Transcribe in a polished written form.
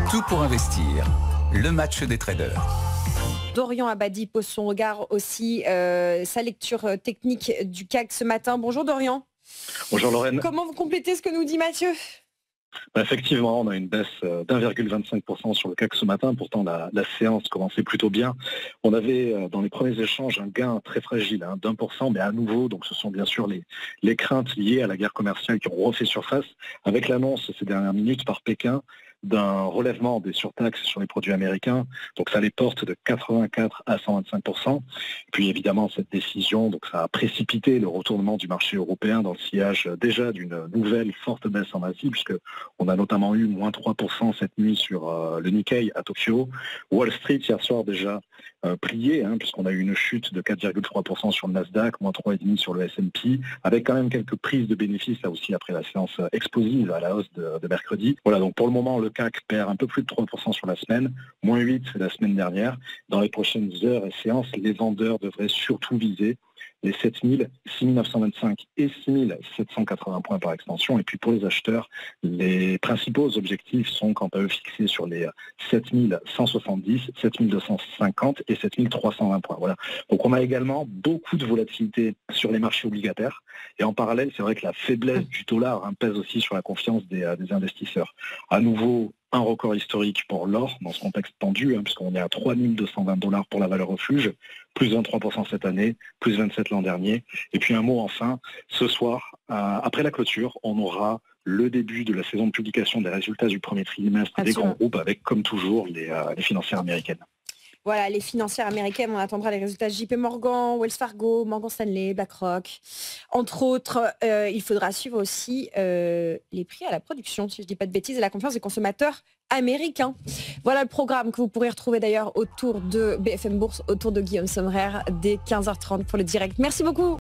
Tout pour investir. Le match des traders. Dorian Abadi pose son regard aussi, sa lecture technique du CAC ce matin. Bonjour Dorian. Bonjour Lorraine. Comment vous complétez ce que nous dit Mathieu ? Effectivement, on a une baisse d'1,25% sur le CAC ce matin. Pourtant, la séance commençait plutôt bien. On avait, dans les premiers échanges, un gain très fragile, d'1%, mais à nouveau, donc ce sont bien sûr les craintes liées à la guerre commerciale qui ont refait surface, avec l'annonce ces dernières minutes par Pékin d'un relèvement des surtaxes sur les produits américains. Donc ça les porte de 84 à 125%. Puis évidemment, cette décision, donc ça a précipité le retournement du marché européen dans le sillage déjà d'une nouvelle forte baisse en Asie, puisque on a notamment eu moins 3% cette nuit sur le Nikkei à Tokyo. Wall Street hier soir déjà plié, puisqu'on a eu une chute de 4,3% sur le Nasdaq, moins 3,5% sur le S&P, avec quand même quelques prises de bénéfices là aussi après la séance explosive à la hausse de mercredi. Voilà, donc pour le moment, le CAC perd un peu plus de 3% sur la semaine, moins 8% la semaine dernière. Dans les prochaines heures et séances, les vendeurs devraient surtout viser les 6925 et 6780 points par extension. Et puis pour les acheteurs, les principaux objectifs sont quant à eux fixés sur les 7170, 7250 et 7320 points. Voilà. Donc on a également beaucoup de volatilité sur les marchés obligataires. Et en parallèle, c'est vrai que la faiblesse du dollar pèse aussi sur la confiance des investisseurs. À nouveau, un record historique pour l'or dans ce contexte tendu, puisqu'on est à 3220 $ pour la valeur refuge, plus 23% cette année, plus 27% l'an dernier. Et puis un mot enfin, ce soir, après la clôture, on aura le début de la saison de publication des résultats du premier trimestre des grands groupes, avec comme toujours les financières américaines. Voilà, les financières américaines, on attendra les résultats JP Morgan, Wells Fargo, Morgan Stanley, BlackRock. Entre autres, il faudra suivre aussi les prix à la production, si je ne dis pas de bêtises, et la confiance des consommateurs américains. Voilà le programme que vous pourrez retrouver d'ailleurs autour de BFM Bourse, autour de Guillaume Sommerer, dès 15h30 pour le direct. Merci beaucoup.